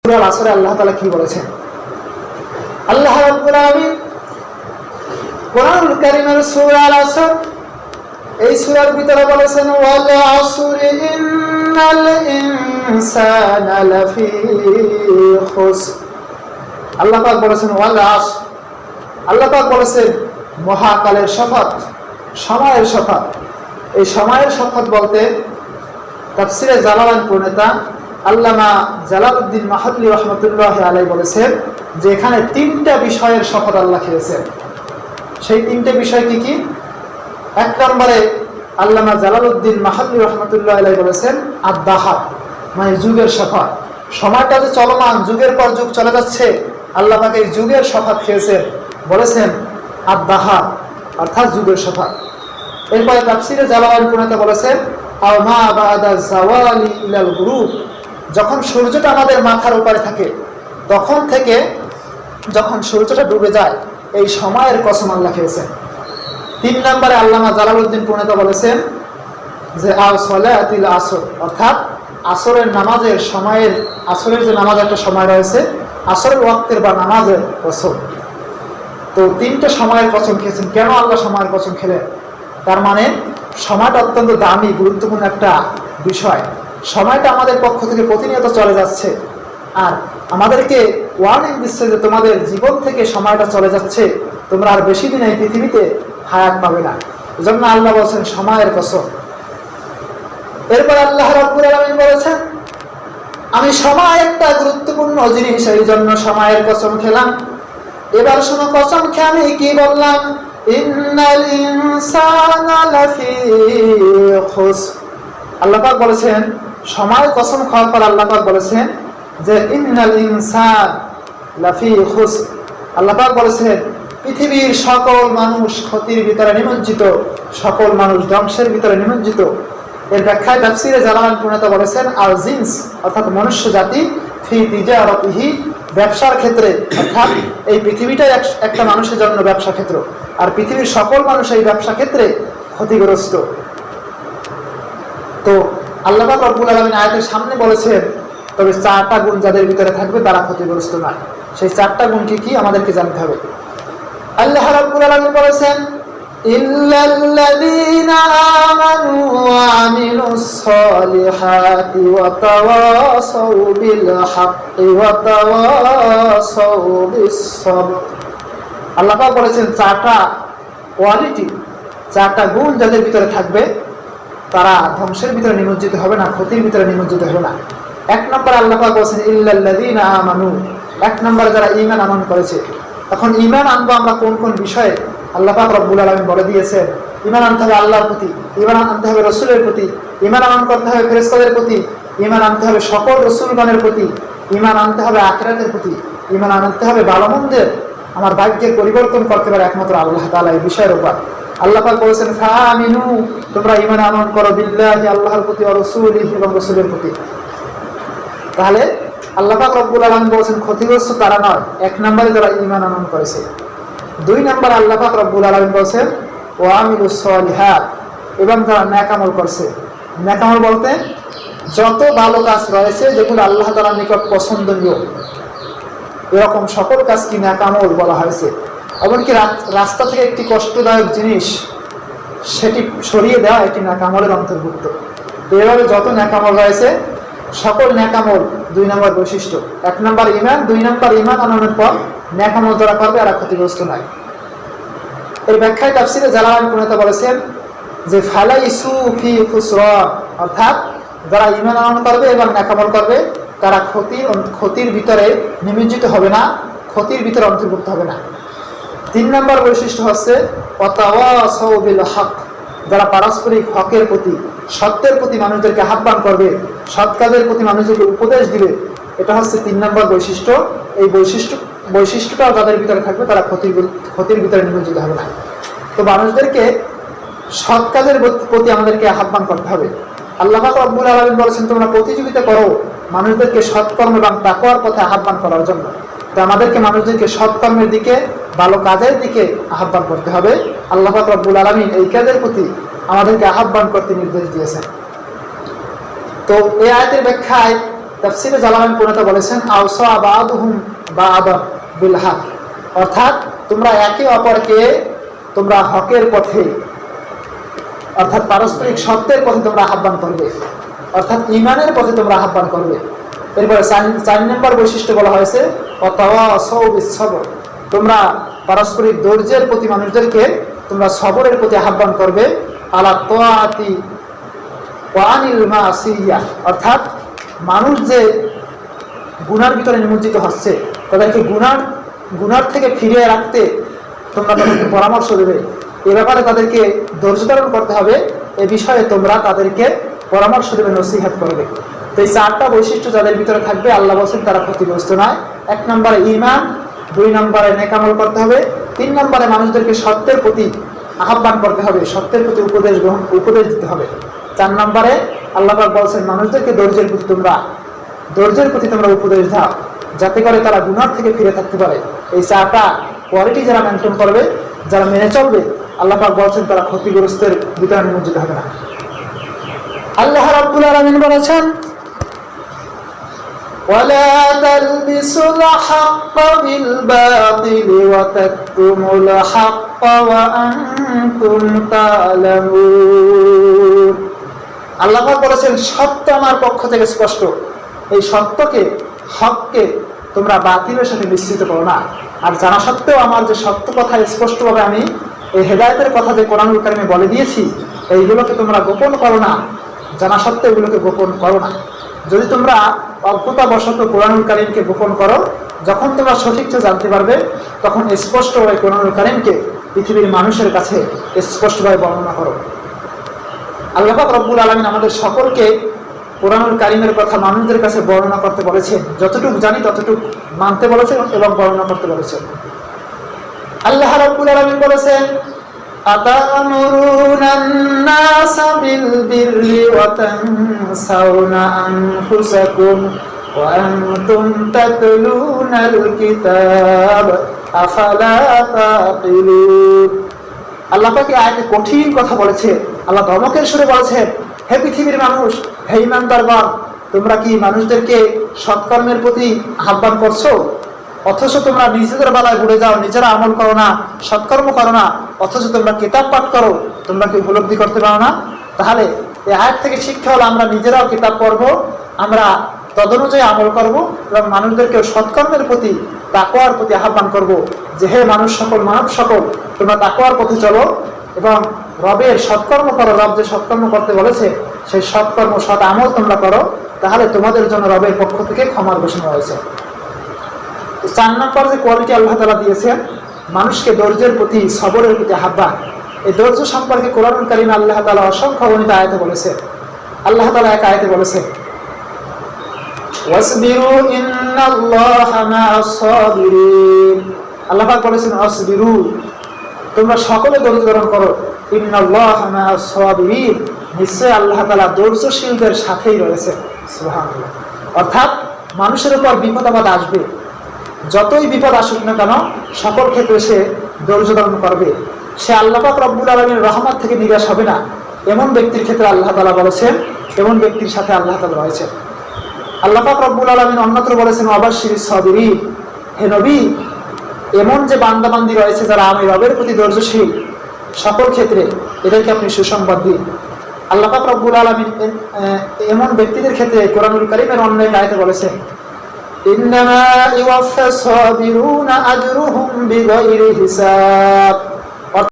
সূরা আসরে আল্লাহ তাআলা কি বলেছেন? আল্লাহ রাব্বুল আলামিন কোরআনুল কারীমের সূরা আসর এই সূরার ভিতরে বলেছেন ওয়াল আসরি ইন্নাল ইনসানা লাফি খুসর। আল্লাহ পাক বলেছেন ওয়াল আসর, আল্লাহ পাক বলেছেন মহাকালের শপথ, সময়ের শপথ। এই সময়ের শপথ বলতে তাফসীরে জালালাইন প্রণেতা আল্লামা জালালউদ্দিন মাহল্লি রাহমাতুল্লাহি আলাইহি বলেছেন যে এখানে তিনটা বিষয়ের শপথ আল্লাহ খেয়েছেন। সেই তিনটে বিষয় কি কি? এক নম্বরে আল্লামা জালালউদ্দিন মাহল্লি রাহমাতুল্লাহি আলাইহি বলেছেন আদ-দাহার, মানে যুগের শপথ। সময়টা যে চলমান, যুগের পর যুগ চলে যাচ্ছে, আল্লাহ পাক এই যুগের শপথ খেয়েছেন, বলেছেন আদ-দাহার অর্থাৎ যুগের শপথ। এরপরে তাফসীরে জালালাইন প্রণেতা বলেছেন আও মা বাদা যাওয়ালি ইলাল গুরুব, যখন সূর্যটা আমাদের মাথার উপরে থাকে তখন থেকে যখন সূর্যটা ডুবে যায় এই সময়ের কসম আল্লাহ খেয়েছেন। তিন নম্বরে আল্লামা জালালউদ্দিন প্রণেতা বলেছেন যে আও সালাতিল আসর, অর্থাৎ আসরের নামাজের সময়ের, আসরের যে নামাজ একটা সময় রয়েছে, আসরের ওয়াক্তের বা নামাজের কসম। তো তিনটা সময়ের কসম খেয়েছেন। কেন আল্লাহ সময়ের কসম খেলেন? তার মানে সময়টা অত্যন্ত দামি, গুরুত্বপূর্ণ একটা বিষয়। সময়টা আমাদের পক্ষ থেকে প্রতিনিয়ত চলে যাচ্ছে, আর আমাদেরকে ওয়ার্নিং দিচ্ছে যে তোমাদের জীবন থেকে সময়টা চলে যাচ্ছে, তোমরা আর বেশি দিন এই পৃথিবীতে হায়াত পাবে না। এজন্য আল্লাহ বলছেন সময়ের কসম। এরপর আল্লাহ রাব্বুল আলামিন বলেছেন আমি সময় একটা গুরুত্বপূর্ণ জিনিস, এই জন্য সময়ের কসম খেলাম। এবার শোনো কসম খেয়ে আমি কি বললাম? ইন্নাল ইনসানা লাফি খুসর। আল্লাহ পাক বলেছেন সময়ের কসম খাওয়ার পর আল্লাহ পাক বলেছেন যে ইন্নাল ইনসান লাফি খুসর। আল্লাহ পাক বলেছেন পৃথিবীর সকল মানুষ ক্ষতির ভিতরে নিমজ্জিত, সকল মানুষ ধ্বংসের ভিতরে নিমজ্জিত। এর ব্যাখ্যায় তাফসীরে জালালাইন প্রণেতা বলেছেন আল জিন্স অর্থাৎ মনুষ্য জাতি ফি তিজারাতিহি, ব্যবসার ক্ষেত্রে, অর্থাৎ এই পৃথিবীটাই একটা মানুষের জন্য ব্যবসা ক্ষেত্র, আর পৃথিবীর সকল মানুষ এই ব্যবসা ক্ষেত্রে ক্ষতিগ্রস্ত। তো আল্লাহ পাক রব্বুল আলামিন আয়াতের সামনে বলেছেন তবে চারটা গুণ যাদের ভিতরে থাকবে তারা ক্ষতিগ্রস্ত নয়। সেই চারটা গুণ কি কি আমাদেরকে জানতে হবে। আল্লাহ রাব্বুল আলামিন বলেছেন ইল্লাল্লাযীনা আমানু ওয়া আমিলুস সালিহাতি ওয়া তাওয়াসাউ বিল হাক্কি ওয়া তাওয়াসাউ বিস সাবর। আল্লাহ পাক বলেছেন চারটা কোয়ালিটি, চারটা গুণ যাদের ভিতরে থাকবে তারা ধ্বংসের ভিতরে নিমজ্জিত হবে না, ক্ষতির ভিতরে নিমজ্জিত হবে না। এক নম্বরে আল্লাহ পাক বলেছেন ইল্লাল্লাযীনা আমানু, এক নম্বরে যারা ঈমান আনয়ন করেছে। এখন ঈমান আনবো আমরা কোন কোন বিষয়ে আল্লাহ পাক রব্বুল আলামিন বলে দিয়েছেন। ঈমান আনতে হবে আল্লাহর প্রতি, ঈমান আনতে হবে রাসূলের প্রতি, ঈমান আনয়ন করতে হবে ফেরেশতাদের প্রতি, ঈমান আনতে হবে সকল রাসূলগণের প্রতি, ঈমান আনতে হবে আখিরাতের প্রতি, ঈমান আনতে হবে ভালো মন্দের, আমার ভাগ্যের পরিবর্তন করতে পারে একমাত্র আল্লাহ তাআলা। এই বিষয়ের উপর আল্লাহ পাক বলেছেন ফাআমিনু, তোমরা ঈমান আনয়ন করো বিল্লাহি, আল্লাহর প্রতি, ওয়া রাসূলিহি, এবং রাসূলের প্রতি। তাহলে আল্লাহ পাক রব্বুল আলামিন বলেছেন ক্ষতিগ্রস্ত তারা নয়, এক নম্বরে যারা ঈমান আনয়ন করেছে। দুই নম্বরে আল্লাহ পাক রব্বুল আলামিন বলেছেন ওয়া আমিলুস সালিহাত, এবং যারা নেক আমল করছে। নেক আমল বলতে যত ভালো কাজ রয়েছে যেগুলো আল্লাহ তাআলার নিকট পছন্দনীয়, এরকম সকল কাজ কি নেক আমল বলা হয়েছে। এমনকি রাস্তা থেকে একটি কষ্টদায়ক জিনিস সেটি সরিয়ে দেওয়া একটি নেক আমলের অন্তর্ভুক্ত। তো এভাবে যত নেক আমল রয়েছে সকল নেক আমল দুই নম্বর বৈশিষ্ট্য। এক নম্বর ঈমান, দুই নম্বর ঈমান আনয়নের পর নেক আমল যারা করবে এরা ক্ষতিগ্রস্ত নয়। এই ব্যাখ্যায় তাফসীরে জালালাইন প্রণেতা বলেছেন যে ফালাইসু ফি খুসরান, অর্থাৎ যারা ঈমান আনয়ন করবে এবং নেক আমল করবে তারা ক্ষতির ভিতরে নিমজ্জিত হবে না, ক্ষতির ভিতরে অন্তর্ভুক্ত হবে না। তিন নম্বর বৈশিষ্ট্য হচ্ছে ওয়া তাওয়াসাউ বিল হক, যারা পারস্পরিক হকের প্রতি, সত্যের প্রতি মানুষদেরকে আহ্বান করবে, সৎ কাজের প্রতি মানুষদেরকে উপদেশ দিবে, এটা হচ্ছে তিন নম্বর বৈশিষ্ট্য। এই বৈশিষ্ট্যটাও যাদের ভিতরে থাকবে তারা ক্ষতির ভিতরে নিমজ্জিত হবে না। তো মানুষদেরকে সৎ কাজের প্রতি আমাদেরকে আহ্বান করতে হবে। আল্লাহ পাক রব্বুল আলামিন বলেছেন তোমরা প্রতিযোগিতা করো মানুষদেরকে সৎকর্ম এবং তাকওয়ার পথে আহ্বান করার জন্য। তো আমাদেরকে মানুষদেরকে সৎকর্মের দিকে, ভালো কাজের দিকে আহ্বান করতে হবে। আল্লাহ পাক রব্বুল আলামিন এই কাজের প্রতি আমাদেরকে আহ্বান করতে নির্দেশ দিয়েছেন। তো এই আয়াতের ব্যাখ্যায় তাফসীরে জালালাইন প্রণেতা বলেছেন আওসা বাদুহুম বা'দা বিল হক, অর্থাৎ তোমরা একে অপরকে তোমরা হকের পথে অর্থাৎ পারস্পরিক সত্যের পথে তোমরা আহ্বান করবে, অর্থাৎ ঈমানের পথে তোমরা আহ্বান করবে। এরপরে 4 নম্বর বৈশিষ্ট্য বলা হয়েছে ওয়াতাওয়াসাউ বিস-সবর, তোমরা পারস্পরিক ধৈর্যের প্রতি মানুষদেরকে তোমরা সবরের প্রতি আহ্বান করবে। আলা তাআতি ওয়া আনিল মাসিয়া, অর্থাৎ মানুষ যে গুনার ভিতরে নিমজ্জিত হচ্ছে তাদেরকে গুনার থেকে ফিরিয়ে রাখতে তোমরা তাদেরকে পরামর্শ দেবে। এ ব্যাপারে তাদেরকে ধৈর্য ধারণ করতে হবে, এ বিষয়ে তোমরা তাদেরকে পরামর্শ দেবে, নসিহত করবে। তো এই 4টা বৈশিষ্ট্য যাদের ভিতরে থাকবে আল্লাহ বলেন তারা ক্ষতিগ্রস্ত নয়। 1 নম্বরে ঈমান, 2 নম্বরে নেক আমল করতে হবে, 3 নম্বরে মানুষদেরকে সত্যের প্রতি আহ্বান করতে হবে, সত্যের প্রতি উপদেশ দিতে হবে। 4 নম্বরে আল্লাহ পাক বলছেন মানুষদেরকে ধৈর্যের প্রতি তোমরা উপদেশ দাও, যাতে করে তারা গুনাহ থেকে ফিরে থাকতে পারে। এই 4টা কোয়ালিটি যারা মেনটেন করবে, যারা মেনে চলবে, আল্লাহ পাক বলছেন তারা ক্ষতিগ্রস্তের ভিতরে নিমজ্জিত হবে না। আল্লাহ রাব্বুল আলামিন বলেছেন ওয়ালা তালবিসুল হাক্কা বিল বাতিল ওয়া তাকতুমুল হাক্কা ওয়া আনতুম তা'লামুন। আল্লাহ পাক বলেছেন সত্য আমার পক্ষ থেকে স্পষ্ট, এই সত্যকে হককে তোমরা বাতিলের সাথে মিশ্রিত করো না। আর জানা সত্ত্বেও আমার যে সত্য কথা স্পষ্টভাবে আমি এই হেদায়েতের কথা যে কোরআনুল কারিমে বলে দিয়েছি এইগুলোকে তোমরা গোপন করো না, জানা সত্ত্বেও এগুলোকে গোপন করো না। যদি তোমরা অজ্ঞতাবশত কোরআনুল কারিমকে গোপন করো, যখন তোমরা সঠিকটা জানতে পারবে তখন স্পষ্টভাবে কোরআনুল কারিমকে পৃথিবীর মানুষের কাছে স্পষ্টভাবে বর্ণনা করো। আল্লাহ পাক রব্বুল আলামিন আমাদের সকলকে কোরআনুল কারিমের কথা মানুষদের কাছে বর্ণনা করতে বলেছেন, যতটুকু জানি ততটুকু মানতে বলেছেন এবং বর্ণনা করতে বলেছেন। আল্লাহ রাব্বুল আলামিন বলেছেন আতা'মুরুনান নাসা বিল বিররি ওয়া তানসাউনা আনফুসাকুম ওয়া আনতুম তাতলুনাল কিতাব আফালা তাকিলুন। আল্লাহ পাক এই আয়াতে কঠিন কথা বলেছে। আল্লাহ ধমকের সুরে বলেছেন হে পৃথিবীর মানুষ, হে ঈমানদারগণ, তোমরা কি মানুষদেরকে সৎকর্মের প্রতি আহ্বান করছো, অথচ তোমরা নিজেদের বেলায় ভুলে যাও, নিজেরা আমল করো না, সৎকর্ম করো না, অথচ তোমরা কিতাব পাঠ করো, তোমরা কি উপলব্ধি করতে পারো না? তাহলে এই আয়াত থেকে শিক্ষা হলো আমরা নিজেরাও কিতাব পড়বো, আমরা তদনুযায়ী আমল করব এবং মানুষদেরকেও সৎকর্মের প্রতি তাকওয়ার প্রতি আহ্বান করব যে হে মানুষ সকল, মানব সকল, তোমরা তাকওয়ার পথে চলো এবং রবের সৎকর্ম করো। রব যে সৎকর্ম করতে বলেছে সেই সৎকর্ম, সৎ আমল তোমরা করো, তাহলে তোমাদের জন্য রবের পক্ষ থেকে ক্ষমার ঘোষণা হয়েছে। 4 নম্বর যে কোয়ালিটি আল্লাহ তাআলা দিয়েছেন মানুষকে ধৈর্যের প্রতি, সবরের প্রতি আহ্বান। এই ধৈর্য সম্পর্কে কোরআনুল কারীমে আল্লাহ তাআলা অসংখ্য অগণিত আয়াতে বলেছে। আল্লাহ তাআলা এক আয়াতে বলেছে ওয়াসবিরু ইন্নাল্লাহা মা'আস সাবিরিন। আল্লাহ পাক বলেছেন আসবিরু, তোমরা সকলে ধৈর্য ধারণ করো, ইন্নাল্লাহা মা'আস সাবিরিন, নিশ্চয় আল্লাহ তাআলা ধৈর্যশীলদের সাথেই রয়েছে। সুবহানাল্লাহ। অর্থাৎ মানুষের উপর বিপদ আপদ আসবে, যতই বিপদ আসুক না কেন সকল ক্ষেত্রে সে ধৈর্য ধারণ করবে, সে আল্লাহ পাক রব্বুল আলামিনের রহমত থেকে নিরাশ হবে না। এমন ব্যক্তির ক্ষেত্রে আল্লাহ তাআলা বলেছেন, এমন ব্যক্তির সাথে আল্লাহ তাআলা রয়েছেন। আল্লাহ পাক রব্বুল আলামিন অন্যত্র বলেছেন ওয়াবাশশিরিস সাবিরিন, হে নবী, এমন যে বান্দাবান্দি রয়েছে যারা আমি রবের প্রতি ধৈর্যশীল সকল ক্ষেত্রে, এদেরকে আপনি সুসংবাদ দিন। আল্লাহ পাক রব্বুল আলামিন এমন ব্যক্তিদের ক্ষেত্রে কোরআনুল কারীমের অন্য এক আয়াতে বলেছেন ইন্নামা ইউওয়াফাস সাবিরুনা আজরুহুম বিগাইরি হিসাব।